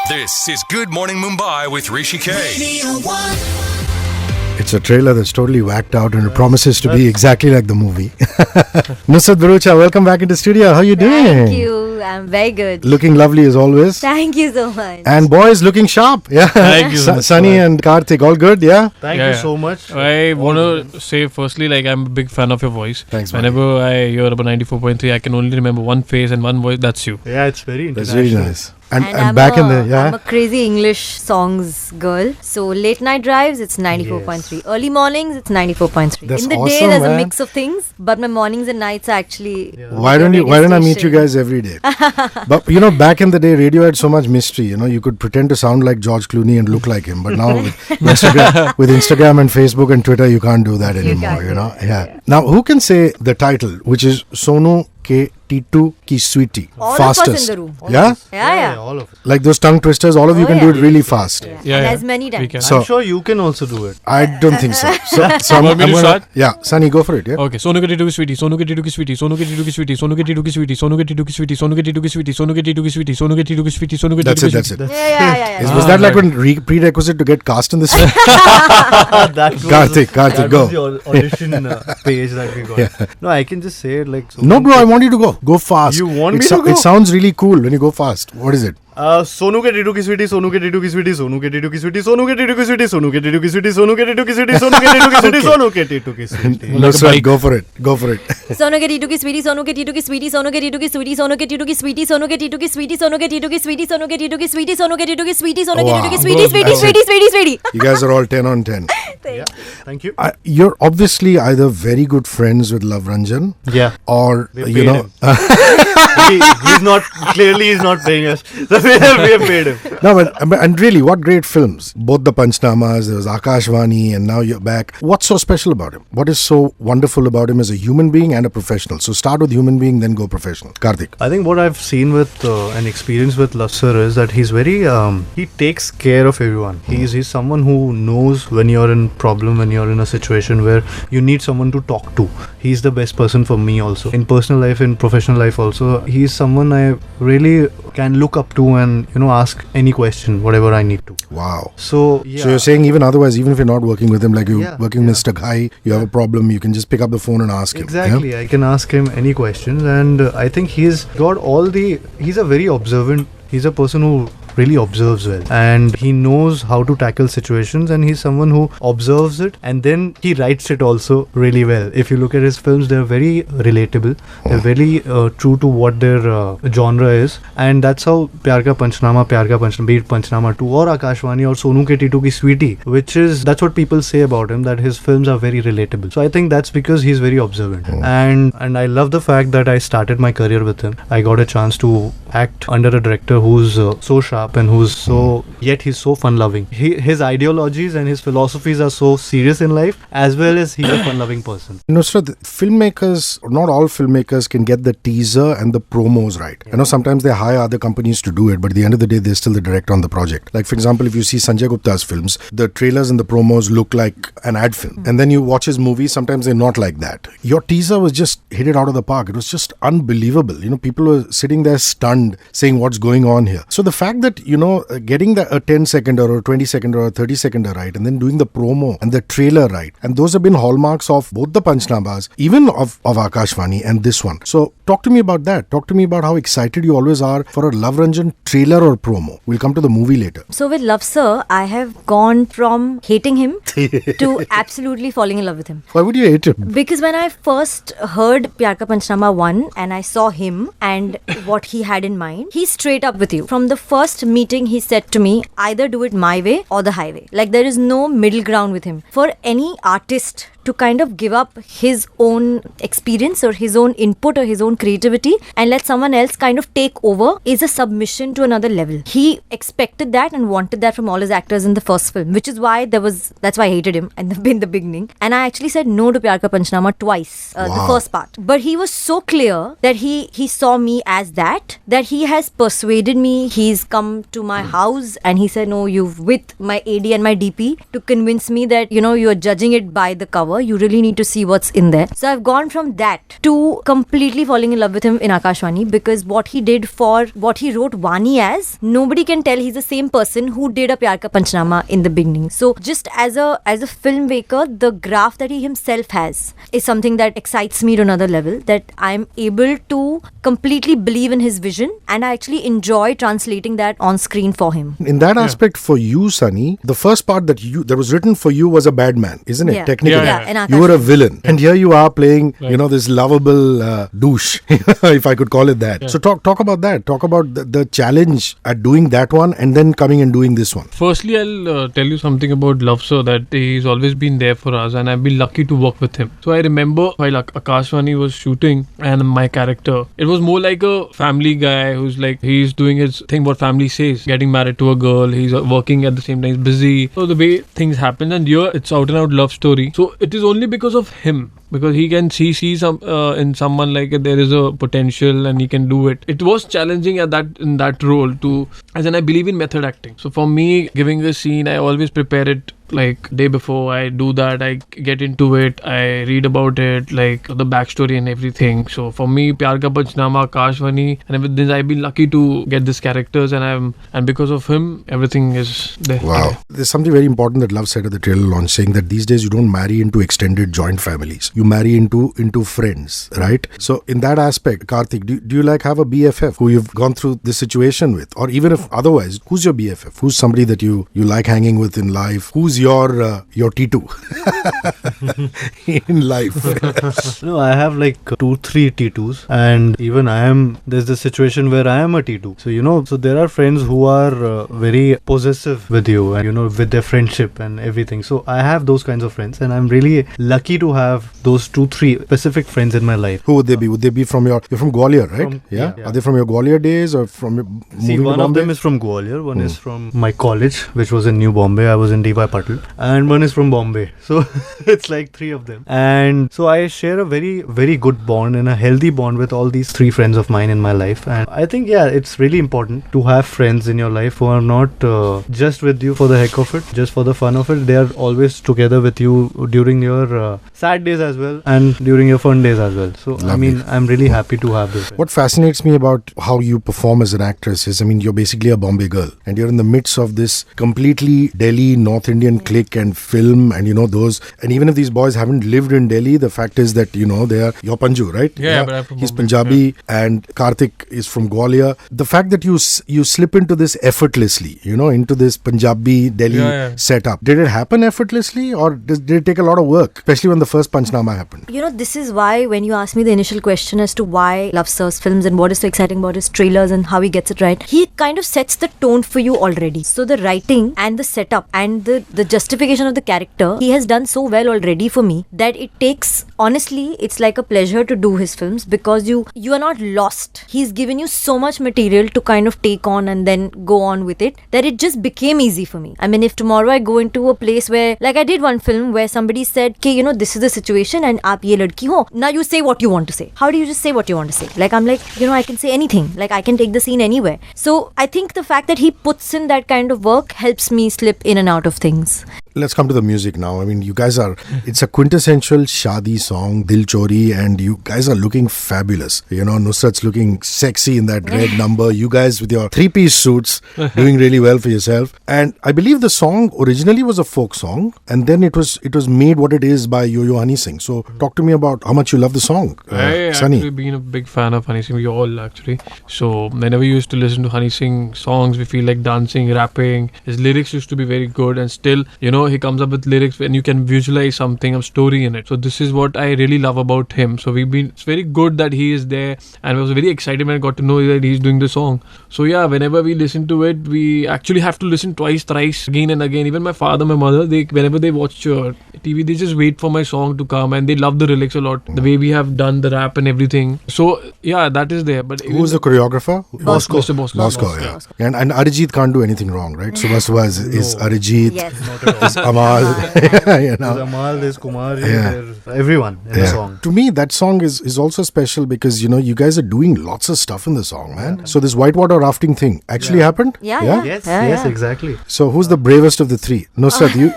This is Good Morning Mumbai with Hrishikesh. It's a trailer that's totally whacked out and it promises to be exactly like the movie. Nushrat Bharucha, welcome back into studio. How are you doing? Thank you. I'm very good. Looking lovely as always. Thank you so much. And boys looking sharp. Yeah. Thank you. Sunny and Kartik, all good? Yeah. Thank you so much. I want to say firstly, I'm a big fan of your voice. Thanks, buddy. Whenever I hear about 94.3, I can only remember one face and one voice. That's you. Yeah, it's very international. That's really nice. And I'm back in the, I'm a crazy English songs girl. So late night drives, it's 94.3. Early mornings, it's 94.3. That's in the day, awesome, there's man. a mix of things, but my mornings and nights are actually. Why don't I meet you guys every day? But back in the day, radio had so much mystery. You could pretend to sound like George Clooney and look like him. But now with Instagram and Facebook and Twitter, you can't do that anymore. Yeah. Now, who can say the title, which is Sonu ke Titu ki Sweety? All Fastest. of us in the room. Yeah? Yeah. All of it. Like those tongue twisters, all of you can do it really fast. Yeah. And as many times. can. So- I'm sure you can also do it. I don't think so. So Want me to start? Yeah, Sunny, go for it. Yeah. Okay. Sonu ke Titu ki Sweety. Sonu ke Titu ki Sweety. Sonu ke Titu ki Sweety. Sonu ke Titu ki Sweety. Sonu ke Titu ki Sweety. Sonu ke Titu ki Sweety. Sonu ke Titu ki Sweety. Sonu ke Titu ki Sweety. Sonu ke Titu ki That's Sweety. it. Yeah. Was that like one prerequisite to get cast in this film? That was, Kartik, that go. was the audition page that we got. No, I can just say it like... No, bro, I want you to go. Go fast. You want me to go? It sounds really cool when you go fast. What is it? Sonu ke Titu ki Sweety, Sonu ke Titu ki Sweety, Sonu ke Titu ki Sweety, Sonu ke Titu ki Sweety, Sonu ke Titu ki Sweety, Sonu ke Titu ki Sweety, Sonu ke Titu ki Sweety, Sonu ke Titu ki Sweety. No, sir, go for it. Sonu ke Titu ki Sweety, Sonu ke Titu ki Sweety, Sonu ke Titu ki Sweety, Sonu ke Titu ki Sweety, Sonu ke Titu ki Sweety, Sonu ke Titu ki Sweety, Sonu ke Titu ki Sweety, Sonu ke Titu ki Sweety, Sonu ke Titu ki Sweety, Sweety. You guys are all 10 on 10. Yeah, thank you. You're obviously either very good friends with Love Ranjan Yeah. or, We paid him. He's not paying us. So we have paid him. No, but and really, what great films. Both the Panchnamas, there was Akashvani, and now you're back. What's so special about him? What is so wonderful about him as a human being and a professional? So start with human being, then go professional. Kartik. I think what I've seen with and experienced with Lasser is that he's very he takes care of everyone. He's someone who knows when you're in problem, when you're in a situation where you need someone to talk to. He's the best person for me also. In personal life, in professional life also. He's someone I really can look up to and ask any question, whatever I need to. Wow. So yeah. So you're saying even otherwise, even if you're not working with him, like you're Yeah, working with Mr. Ghai, you have a problem, you can just pick up the phone and ask him. Exactly. Yeah? I can ask him any questions, and I think he's a very observant, he's a person who really observes well, and he knows how to tackle situations, and he's someone who observes it and then he writes it also really well. If you look at his films, they're very relatable, they're very true to what their genre is, and that's how Pyar Ka Panchnama, be it Panchnama 2 or Akashvani or Sonu Ke Titu Ki Sweety, that's what people say about him, that his films are very relatable. So I think that's because he's very observant, and I love the fact that I started my career with him. I got a chance to act under a director who's so sharp and who's yet he's so fun-loving. His ideologies and his philosophies are so serious in life, as well as he's a fun-loving person. Nusrat, filmmakers, not all filmmakers can get the teaser and the promos right. I know sometimes they hire other companies to do it, but at the end of the day, they're still the director on the project. Like, for example, if you see Sanjay Gupta's films, the trailers and the promos look like an ad film. And then you watch his movies, sometimes they're not like that. Your teaser was just hit it out of the park. It was just unbelievable. People were sitting there stunned, saying what's going on here. So the fact that, getting a 10-second or a 20-second or a 30-second right, and then doing the promo and the trailer right, and those have been hallmarks of both the Panchnamas, even of Akashvani and this one. So talk to me about that. Talk to me about how excited you always are for a Love Ranjan trailer or promo. We'll come to the movie later. So with Love Sir, I have gone from hating him to absolutely falling in love with him. Why would you hate him? Because when I first heard Pyar Ka Panchnama 1 and I saw him and what he had in mind, he's straight up with you. From the first meeting, he said to me, either do it my way or the highway. Like, there is no middle ground with him. For any artist to kind of give up his own experience or his own input or his own creativity and let someone else kind of take over is a submission to another level. He expected that and wanted that from all his actors in the first film, which is why that's why I hated him in the beginning. And I actually said no to Pyar Ka Panchnama twice, the first part. But he was so clear that he saw me as that he has persuaded me. He's come to my house and he said, no, you've with my AD and my DP to convince me that, you're judging it by the cover. hour. You really need to see what's in there. So I've gone from that to completely falling in love with him in Akashvani, because what he did for what he wrote Vani as, nobody can tell he's the same person who did a Pyar Ka Panchnama in the beginning. So just as a filmmaker, the graph that he himself has is something that excites me to another level, that I'm able to completely believe in his vision, and I actually enjoy translating that on screen for him. In that aspect, for you, Sunny, the first part that was written for you was a bad man, isn't it? Yeah. Technically, Yeah. you were a villain, and here you are playing, this lovable douche, if I could call it that. So talk about that. Talk about the challenge at doing that one, and then coming and doing this one. Firstly, I'll tell you something about Love Sir, that he's always been there for us, and I've been lucky to work with him. So I remember while Akashvani was shooting, and my character, it was more like a family guy who's like, he's doing his thing what family says, getting married to a girl, he's working at the same time, he's busy. So the way things happen, and here it's out and out love story. So it is only because of him, because he can see some in someone like there is a potential and he can do it. It was challenging in that role too, as in I believe in method acting. So for me, giving a scene, I always prepare it like day before. I do that, I get into it, I read about it, like the backstory and everything. So for me, Pyar Ka Panchnama, Akashvani, and everything, I've been lucky to get these characters, and because of him, everything is there. Wow. There's something very important that Love said at the trailer launch, saying that these days you don't marry into extended joint families. You marry into friends, right? So in that aspect, Kartik, do you like have a BFF who you've gone through this situation with? Or even if otherwise, who's your BFF? Who's somebody that you like hanging with in life? Who's your Titu in life? No, I have like 2-3 Titus, and even there's the situation where I am a Titu. So there are friends who are very possessive with you, and with their friendship and everything. So I have those kinds of friends, and I'm really lucky to have those 2-3 specific friends in my life. Who would they be? Would they be from you're from Gwalior, right? Yeah. Are they from your Gwalior days, or from your moving One to of Bombay? them is from Gwalior, one is from my college, which was in New Bombay. I was in D.Y. Patil, and one is from Bombay. So it's like 3 of them. And so I share a very, very good bond and a healthy bond with all these 3 friends of mine in my life. And I think, it's really important to have friends in your life who are not just with you for the heck of it, just for the fun of it. They are always together with you during your sad days as well, and during your fun days as well. So, Lovely. I'm really happy to have this. What fascinates me about how you perform as an actress is, you're basically a Bombay girl, and you're in the midst of this completely Delhi North Indian clique and film, and those, and even if these boys haven't lived in Delhi, the fact is that they are, you're Panju, right? Yeah, but I'm from he's Bombay, Punjabi, and Kartik is from Gwalior. The fact that you slip into this effortlessly, into this Punjabi Delhi setup, did it happen effortlessly, or did it take a lot of work, especially when the first Panchnama happened? This is why when you asked me the initial question as to why Love Sir's films and what is so exciting about his trailers and how he gets it right, he kind of sets the tone for you already. So the writing and the setup and the justification of the character, he has done so well already for me that it takes, honestly, it's like a pleasure to do his films, because you are not lost. He's given you so much material to kind of take on and then go on with it, that it just became easy for me. If tomorrow I go into a place where, like I did one film where somebody said, okay, this is the situation and aap ye ladki ho, now you say what you want to say. How do you just say what you want to say? I'm like, I can say anything. I can take the scene anywhere. So I think the fact that he puts in that kind of work helps me slip in and out of things. Let's come to the music now. You guys it's a quintessential Shadi song, Dil Chori, and you guys are looking fabulous. Nusrat's looking sexy in that red number. You guys with your 3-piece suits doing really well for yourself. And I believe the song originally was a folk song, and then it was made what it is by Yo-Yo Honey Singh. So talk to me about how much you love the song, I Sunny. actually been a big fan of Honey Singh. We all actually. So whenever we used to listen to Honey Singh songs, we feel like dancing, rapping. His lyrics used to be very good, and still, he comes up with lyrics and you can visualize something, a story in it. So this is what I really love about him. So it's very good that he is there, and I was very excited when I got to know that he's doing the song. So whenever we listen to it, we actually have to listen twice, thrice, again and again. Even my father, my mother, whenever they watch TV, they just wait for my song to come, and they love the lyrics a lot. The way we have done the rap and everything. So that is there. But who's the choreographer? Bosco. Mr. Bosco. Yeah. And Arijit can't do anything wrong, right? Subha is Arijit. Yes. not at all. Amal. You know. There's Amal, there's Kumar, there's everyone in the song. To me, that song is also special because, you know, you guys are doing lots of stuff in the song, man. So this whitewater rafting thing actually happened? Yeah. Yes, exactly. So who's the bravest of the three? Nusrat, you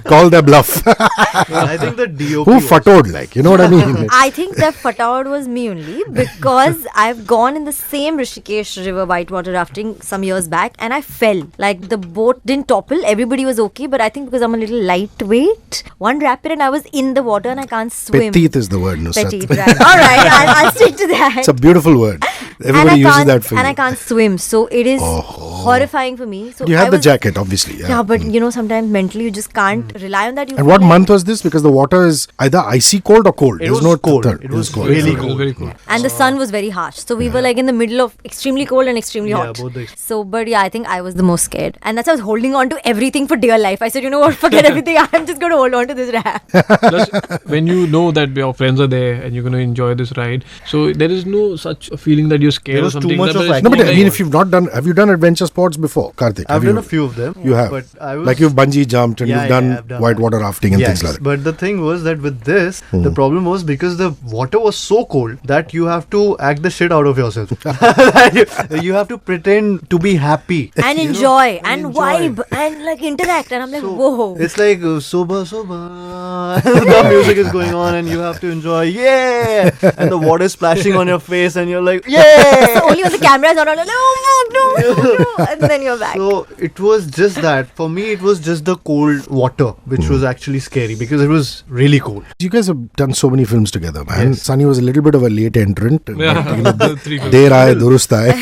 call their bluff. I think the DOP Who was- fatod, like, you know what I mean? I think that fatawad was me only because I've gone in the same Hrishikesh river whitewater rafting some years back and I fell. Like the boat didn't topple, everybody was okay, but I think because I'm a little lightweight, one rapid and I was in the water and I can't swim. Petite is the word, Nusrat. Petite, right. Alright, I'll stick to that. It's a beautiful word. Everybody uses that for and I you. can't swim, so it is horrifying for me. So You I have the was- jacket, obviously. Yeah, but you know, sometimes mentally you just can't rely on that. You And feel what like- month was this? Because the water is either icy cold or cold. It There's was no cold. third. It was cold. really It was cold. very cool. And the sun was very harsh. So we were like in the middle of extremely cold and extremely Yeah, hot. both the So, but yeah, I think I was the most scared. And that's why I was holding on to everything for dear life. I said, you know what, forget everything. I'm just going to hold on to this rap. Plus, when you know that your friends are there and you're going to enjoy this ride, so there is no such a feeling that you're scared There or was too something. much That of is No, more but I like- mean, if you've not done, have you done adventure sports before, Kartik? I've Have done you? a few of them. You have. But I was Like you've bungee jumped and Yeah, you've yeah, done I've done whitewater rafting and yes, things like that. but the thing was that with this, the problem was because the water was so cold that you have to act the shit out of yourself. you have to pretend to be happy. And You know? enjoy and enjoy. vibe and like interact. And I'm like, So, whoa. It's like soba soba. The music is going on and you have to enjoy. Yeah, and the water is splashing on your face and you're like, yeah. So only when the camera is on, I'm like, no. And then you're back. So it was just that. For me, it was just the cold water, which was actually scary because it was really cold. You guys have done so many films together, man. Yes. Sunny was a little bit of a late entrant. but, Yeah, you know, the three films. Der aaye, durust aaye.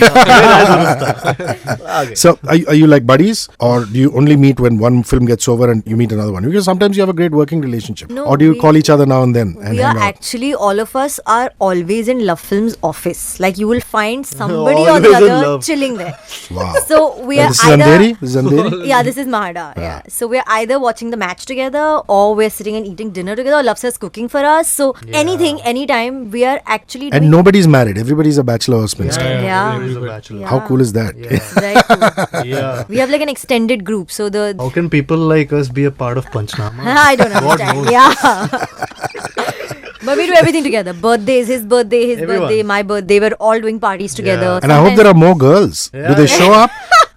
So are you like buddies, or do you only meet when one film gets over and you meet another one? Because sometimes you have a great working relationship. No, Or do you we- call each other now and then and We are hang out? actually, all of us are always in Love Film's office. Like you will find somebody or Always the in other love. chilling there. Wow. So we And are this is either... Andheri? This is Andheri? Yeah, this is Mahada. Yeah. So we're either watching the match together or we're sitting and eating dinner together or Love Sir's cooking for us. So anything, anytime, we are actually doing... And nobody's married. Everybody's a bachelor or spinster. Yeah. Everybody's a bachelor. Yeah. How cool is that? It's very cool. Yeah. We have like an extended group. So the... How can people like us be a part of Panchnama? I don't understand. Yeah. But we do everything together. Birthdays, his birthday, Everyone. birthday, my birthday. We're all doing parties together. And I hope there are more girls. Yeah, Do they yeah. show up?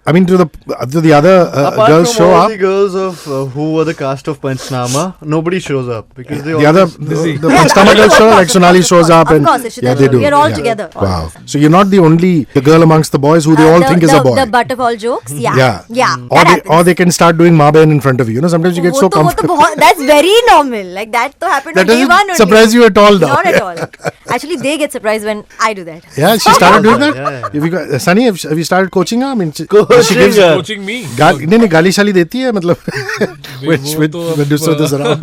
I mean, do the other Apart girls from show all up? the girls of who were the cast of Panchnama, nobody shows up because they The other, always- the Panchnama girls show up, like Sonali shows up, Of and course, Ishita, yeah, they do. we are all Yeah. together. Wow. So you're not the only the girl amongst the boys who they all think is a boy. The butt of all jokes. Yeah. Yeah. Yeah. Or that they, or they can start doing Maben in front of you. You know, sometimes you get so comfortable. That's very normal. Like that to happen That on day doesn't one only. surprise you at all, though. Not at all. Actually, they get surprised when I do that. Yeah, she started doing that. Yeah, yeah. Have you got, Sunny, have you started coaching her? I mean, she Coaching gives her. Coaching me. नहीं गाली शाली देती है मतलब वो with तो with Nusrat is around.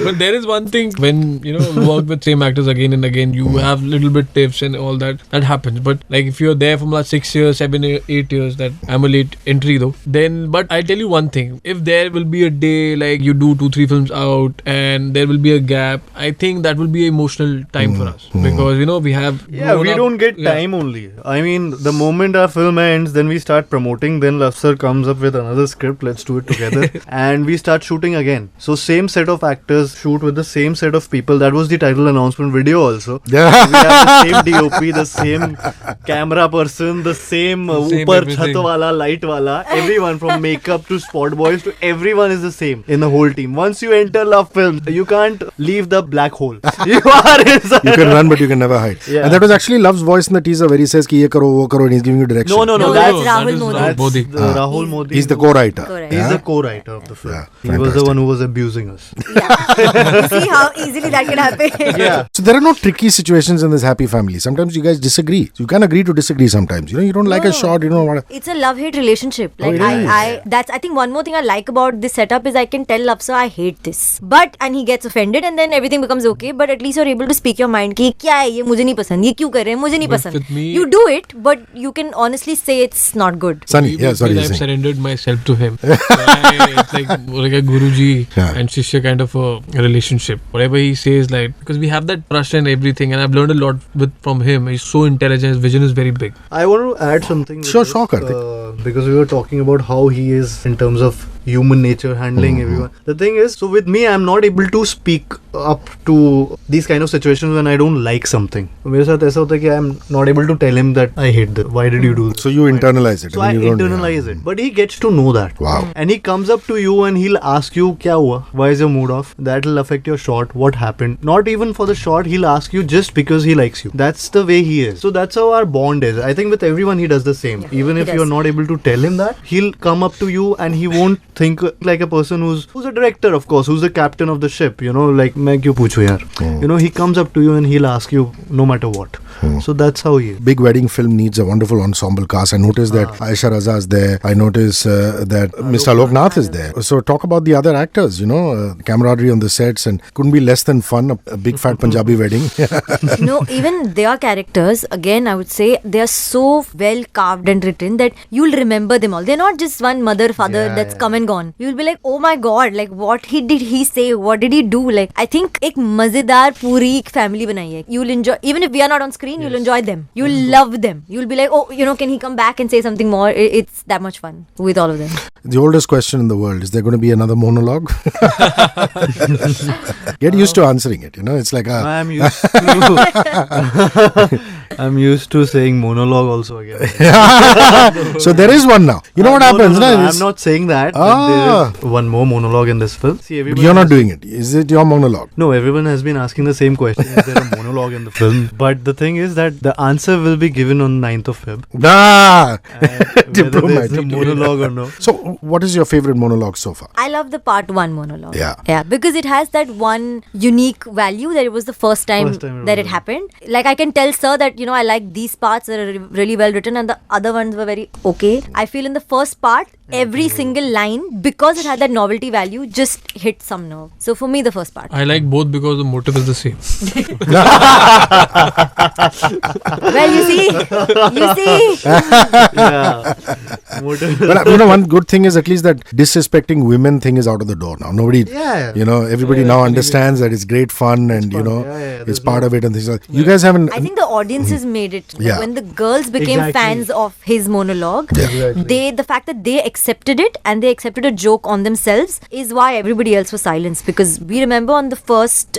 But there is one thing when you work with same actors again and again, you have little bit tips and all that happens. But like if you're there from last 6 years, 7, 8 years, that I'm a late entry though. Then, but I tell you one thing: if there will be a day like you do 2-3 films out and there will be a gap, I think that will be an emotional time for us because we have Yeah, we don't get time only. I mean, the moment our film ends, then we start promoting. Then Lafsar comes up with another script. Let's do it together, and we start shooting again. So same set of actors shoot with the same set of people. That was the title announcement video also. Yeah. We have the same DOP, the same camera person, the same Same upar everything. chhat wala, light wala. Everyone from makeup to spot boys to everyone is the same in the whole team. Once you enter Love Films, you can't leave the black hole. You are inside. You can run, but you can never hide. Yeah. And that was actually Love's voice in the teaser where he says ki ye karo, wo karo, and he's giving you direction. No, No, that's that's Rahul Modi. That's Modi. Rahul Modi. He's the co-writer. Co-writer. He's Yeah? the co-writer of the film. Yeah, He was the fantastic. one who was abusing us. You see how easily that can happen. Yeah. So there are no tricky situations in this happy family. Sometimes you guys disagree. You can agree to disagree sometimes. You don't like a shot, you don't want to. It's a love-hate relationship. Like it is. I think one more thing I like about this setup is I can tell Love Sir I hate this, and he gets offended and then everything becomes okay. But at least you're able to speak your mind. कि क्या है ये मुझे नहीं पसंद ये क्यों कर रहे हैं मुझे नहीं But पसंद. with me- You do it, but you can honestly say it's not good. Sunny, yeah, sorry. you're I've saying. surrendered myself to him. It's like a Guruji Yeah. and Shishya kind of a relationship. Whatever he says, like, because we have that trust and everything, and I've learned a lot from him. He's so intelligent. His vision is very big. I want to add something. with Sure, this, Kartik. because we were talking about how he is in terms of human nature, handling everyone. The thing is, so with me, I'm not able to speak up to these kind of situations when I don't like something. मेरे साथ ऐसा होता है कि I'm not able to tell him that I hate this. Why did you do this? So you internalize it. So I internalize it. But he gets to know that. Wow. And he comes up to you and he'll ask you, क्या हुआ? Why is your mood off? That will affect your shot. What happened? Not even for the shot, he'll ask you just because he likes you. That's the way he is. So that's how our bond is. I think with everyone he does the same. Yeah, Even he if does. you're not able to tell him that, he'll come up to you and he won't think like a person who's a director, of course, who's the captain of the ship, you know, like मैं क्यों पूछूं यार? You know, he comes up to you and he'll ask you no matter what. So that's how he is. Big wedding film needs a wonderful ensemble cast. I noticed that Aisha Raza is there. I notice that Mr. Alok Nath is there. So talk about the other actors, you know, camaraderie on the sets, and couldn't be less than fun, a big fat Punjabi wedding. No, even their characters, again, I would say they are so well carved and written that you'll remember them all. They're not just one mother, father that's come and gone. You'll be like, oh my god, like what did he say? What did he do? Like, I think एक मजेदार पूरी एक family बनाई है. You'll enjoy, even if we are not on screen, you'll enjoy them. You'll love them. You'll be like, oh, you know, can he come back and say something more? It's that much fun with all of them. The oldest question in the world, is there going to be another monologue? Get used to answering it, you know, it's like I'm used to saying monologue also again. So there is one now. You know what happens? No, na? I'm not saying that. But there is one more monologue in this film. See, But everyone you're not has- doing it. Is it your monologue? No, everyone has been asking the same question. Is there a monologue in the film? But the thing is that the answer will be given on 9th of Feb. Ah! Whether there's a Diplomatic. monologue or no. So what is your favorite monologue so far? I love the part 1 monologue. Yeah. Yeah, because it has that one unique value that it was the first time that it happened. Like, I can tell sir that, you know, I like these parts that are really well written and the other ones were very okay. I feel in the first part, every single line, because it had that novelty value, just hit some nerve. So for me, the first part. I like both because the motive is the same. Well, you see. Yeah. But you know, one good thing is at least that disrespecting women thing is out of the door now. Nobody, you know, everybody now understands that it's great fun and, you know, it's part of it and things like that. You guys haven't... I think the audiences made it. Like, Yeah. when the girls became Exactly. fans of his monologue, the fact that they accepted it and they accepted a joke on themselves is why everybody else was silenced. Because we remember on the first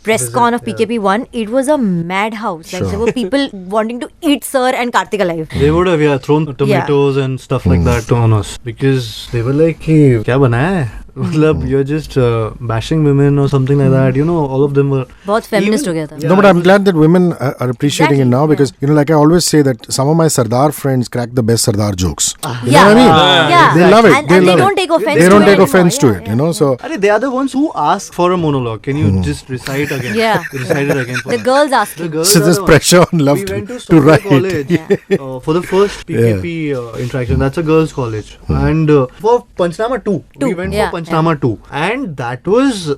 press con of PKP1, it was a madhouse. Like, there were people wanting to eat Sir and Kartik alive. They would have thrown tomatoes and stuff like that on us because they were like, hey, क्या बनाया है? मतलब you're just bashing women or something like that. You know, all of them were बहुत feminist हो गया था. No, but I'm glad that women are appreciating it now Exactly, because, you know, like I always say that some of my Sardar friends crack the best Sardar jokes. You Yeah. know what I mean? Yeah. They love it. And they they love don't it. take offense They to don't it take anymore. offense to Yeah, it, yeah, you know. yeah. So they are the ones who ask for a monologue. Can you just recite again? Yeah. Recite it again. The girls asking. girls so are there's the ones. pressure on love We went to to Sophia write. College for the first PKP interaction. That's a girls' college. And for Panchnama 2. We went Yeah, for Panchnama 2. And that was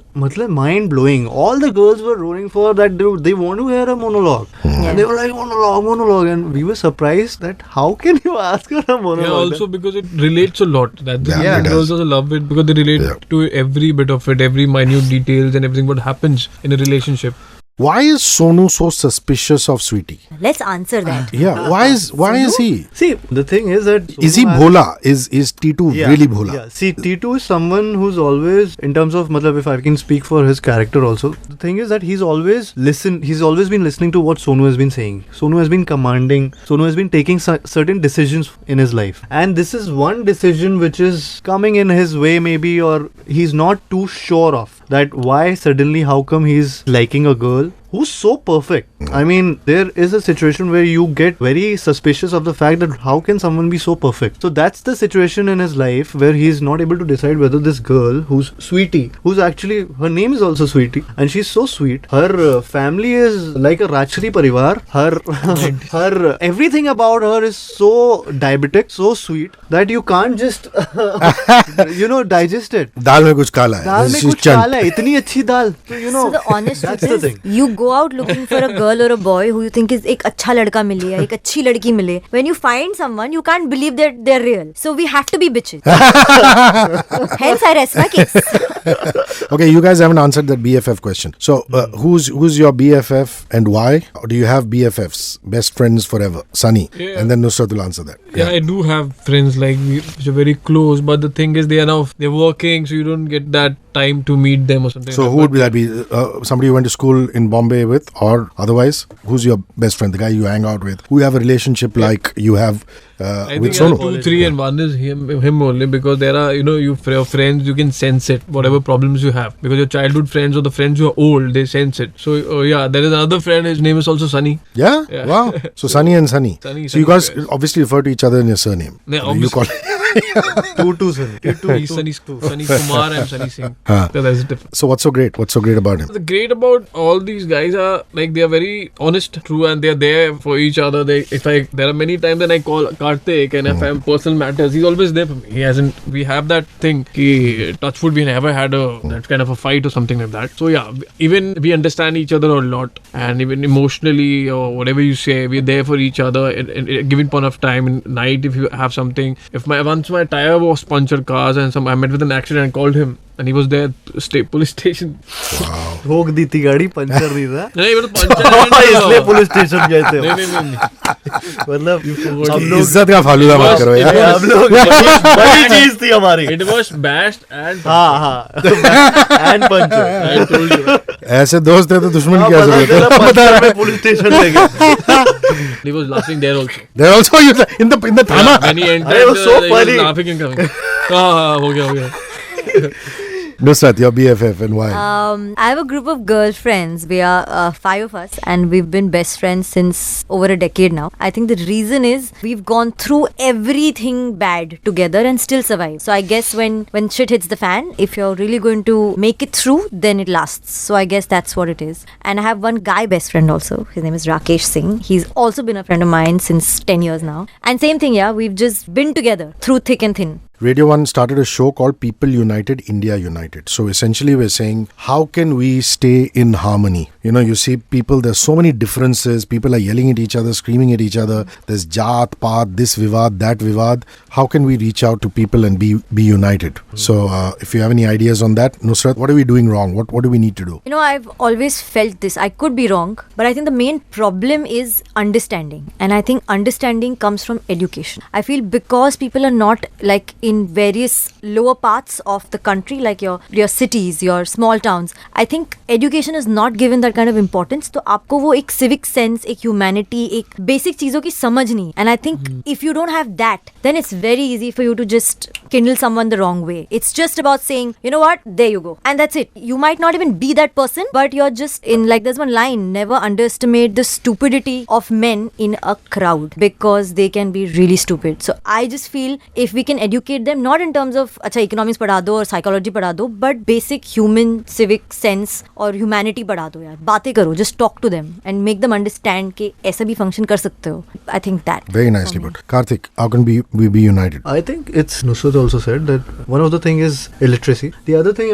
mind blowing. All the girls were roaring for that. They want to hear a monologue. And they were like, monologue. And we were surprised that how can you ask her a monologue? Yeah, also because it relates a lot. That the Yeah, it girls does. also love it because they relate to every bit of it, every minute details and everything what happens in a relationship. Why is Sonu so suspicious of Sweety? Let's answer that. Yeah, why is he? See, the thing is that Is he bhola? Is Titu really bhola? Yeah. See, Titu is someone who's always, in terms of, if I can speak for his character also, the thing is that he's always been listening to what Sonu has been saying. Sonu has been commanding. Sonu has been taking certain decisions in his life. And this is one decision which is coming in his way maybe, or he's not too sure of. That why suddenly, how come he's liking a girl who's so perfect? I mean, there is a situation where you get very suspicious of the fact that how can someone be so perfect? So that's the situation in his life where he's not able to decide whether this girl who's Sweety, who's actually, her name is also Sweety, and she's so sweet. Her family is like a Rajshri Parivar. Her everything about her is so diabetic, so sweet that you can't just digest it. दाल में कुछ काला है. दाल में She's कुछ chunt. काला है, इतनी अच्छी दाल. So, So the honest that's truth the is, thing. you go out looking for a girl or a boy who you think is एक अच्छा लड़का मिले या एक अच्छी लड़की मिले. When you find someone, you can't believe that they're real. So we have to be bitches. Hence, I rest my case. Okay, you guys haven't answered that BFF question. So, who's your BFF and why? Or do you have BFFs, best friends forever? Sunny. Yeah. And then Nusrat will answer that. Yeah, I do have friends like me which are very close, but the thing is they're working, so you don't get that time to meet them or something. So, who would that be? Somebody you went to school in Bombay with, or otherwise? Who's your best friend, the guy you hang out with? Who you have a relationship like you have I with think Sonu? 2, 3 and one is him only, because there are, your friends, you can sense it, whatever problems you have, because your childhood friends or the friends who are old, they sense it. So there is another friend, his name is also Sunny. Yeah? Wow. So Sunny and Sunny. So you guys obviously refer to each other in your surname. Yeah, You call Tutu Sunny. He's Sunny Kumar and Sunny Singh. So that's the difference. So what's so great? What's so great about him? The great about all these guys are they are very honest, true, and they are there for each other. There are many times when I call Kartik, and if I have personal matters, he's always there for me. We have that thing. Touch wood, we never had that kind of a fight or something like that. So yeah, even we understand each other a lot, and even emotionally or whatever you say, we're there for each other in a given point of time. In night, if you have something, once my tire was punctured cars and I met with an accident, I called him. And he was there at police station. Wow. ठोक दी थी गाड़ी, puncture नहीं था. नहीं, वो तो puncture इसलिए police station गए थे. नहीं. मतलब हम लोग इज्जत का फालूदा मत करो यार. हम लोग बड़ी चीज थी हमारी. It was bashed and हाँ and puncture. I told you. ऐसे दोस्त है तो दुश्मन क्या जरूरत है? पंचर में पुलिस स्टेशन ले गए. He was laughing there also. There also in the Thana. When he entered, it was so he funny. was laughing and coming. हो गया. Nusrat, your BFF and why? I have a group of girlfriends. We are 5 of us, and we've been best friends since over a decade now. I think the reason is we've gone through everything bad together and still survived. So I guess when shit hits the fan, if you're really going to make it through, then it lasts. So I guess that's what it is. And I have one guy best friend also. His name is Hrishikesh Singh. He's also been a friend of mine since 10 years now. And same thing, yeah, we've just been together through thick and thin. Radio 1 started a show called People United, India United. So essentially we're saying, how can we stay in harmony? You see people, there's so many differences. People are yelling at each other, screaming at each other. There's Jaat, Paat, this Vivad, that Vivad. How can we reach out to people and be united? So if you have any ideas on that, Nusrat, what are we doing wrong? What do we need to do? I've always felt this. I could be wrong, but I think the main problem is understanding. And I think understanding comes from education. I feel because people are not like in various lower parts of the country, like your cities, your small towns, I think education is not given that kind of importance. तो आपको वो एक civic sense, एक humanity, एक basic चीजों की समझ नहीं. And I think if you don't have that, then it's very easy for you to just kindle someone the wrong way. It's just about saying, you know what, there you go. And that's it. You might not even be that person, but you're just in, like there's one line, never underestimate the stupidity of men in a crowd, because they can be really stupid. So I just feel if we can educate them, not in terms of economics पढ़ा दो और psychology पढ़ा दो, but basic human civic sense और humanity पढ़ा दो यार. बातें करो, just talk to them and make them understand कि ऐसा भी function कर सकते हो. I think that. Very nicely put. Kartik, how can we be united? I think it's Nusrat also said that one of the thing is illiteracy. The other thing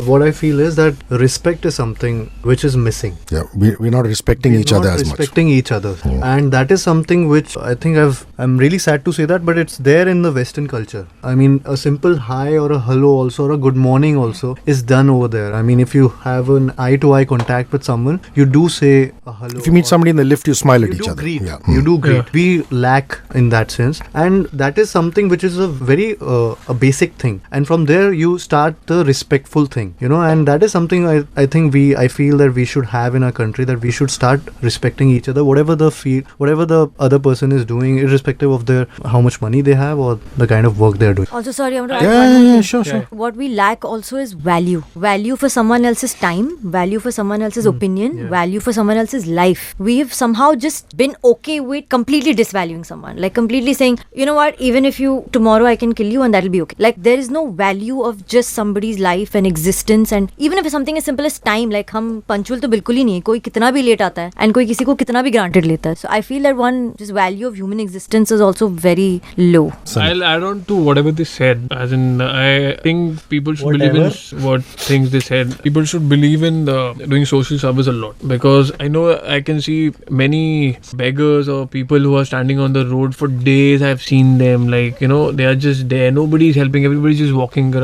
what I feel is that respect is something which is missing. Yeah, we're not respecting each other as much. Respecting each other. And that is something which I think I'm really sad to say that, but it's there in the Western culture. I mean, a simple hi or a hello also, or a good morning also is done over there. I mean, if you have an eye-to-eye contact with someone, you do say a hello. If you meet somebody in the lift, you smile at each other. Greet. Yeah. You do greet. We lack in that sense, and that is something which is a very a basic thing. And from there, you start the respectful thing, and that is something I feel that we should have in our country, that we should start respecting each other, whatever the other person is doing, irrespective of how much money they have or the kind of work they are doing. Also, sorry, I want to add one Yeah, thing. sure. What we lack also is value. Value for someone else's time, value for someone else's opinion, value for someone else's life. We've somehow just been okay with completely disvaluing someone. Like completely saying, you know what, even if tomorrow I can kill you and that'll be okay. Like there is no value of just somebody's life and existence. And even if it's something as simple as time, like हम punctual तो बिल्कुल ही नहीं है, कोई कितना भी late आता है and कोई किसी को कितना भी granted लेता है. So I feel that one just value of human existence distance is also very low. I'll add on to whatever they said. As in, I think people should believe in what things they said. People should believe in doing social service a lot, because I know I can see many beggars or people who are standing on the road for days. I've seen them, like, you know, they are just there. Nobody's helping. Everybody's just walking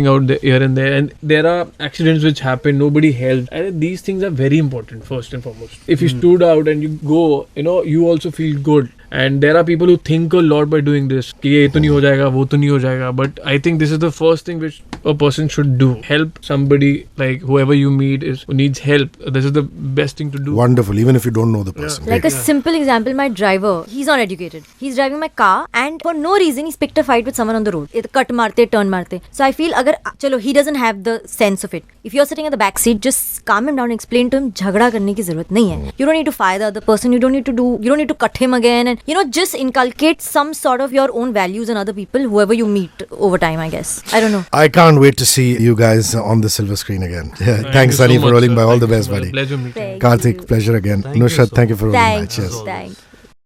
out here and there, and there are accidents which happen. Nobody helps. And these things are very important first and foremost. If you stood out and you go, you know, you also feel good. And there are people who think a lot by doing this. कि ये तो नहीं हो जाएगा, वो तो नहीं हो जाएगा. But I think this is the first thing which a person should do. Help somebody, like whoever you meet who needs help. This is the best thing to do. Wonderful, even if you don't know the person. Like a simple example, my driver, he's not educated. He's driving my car and for no reason he's picked a fight with someone on the road. Cut marte, turn marte. So I feel chalo, he doesn't have the sense of it. If you're sitting at the back seat, just calm him down and explain to him, jhagda karne ki zarurat nahi hai. You don't need to fire the other person. You don't need to cut him again. And, you know, just inculcate some sort of your own values in other people, whoever you meet over time, I guess. I don't know. I can't wait to see you guys on the silver screen again. Thanks, Sunny, for rolling by. All the best, buddy. Pleasure meeting you. Kartik, pleasure again. Nushrat, thank you for rolling by. Thanks. Cheers. Thanks.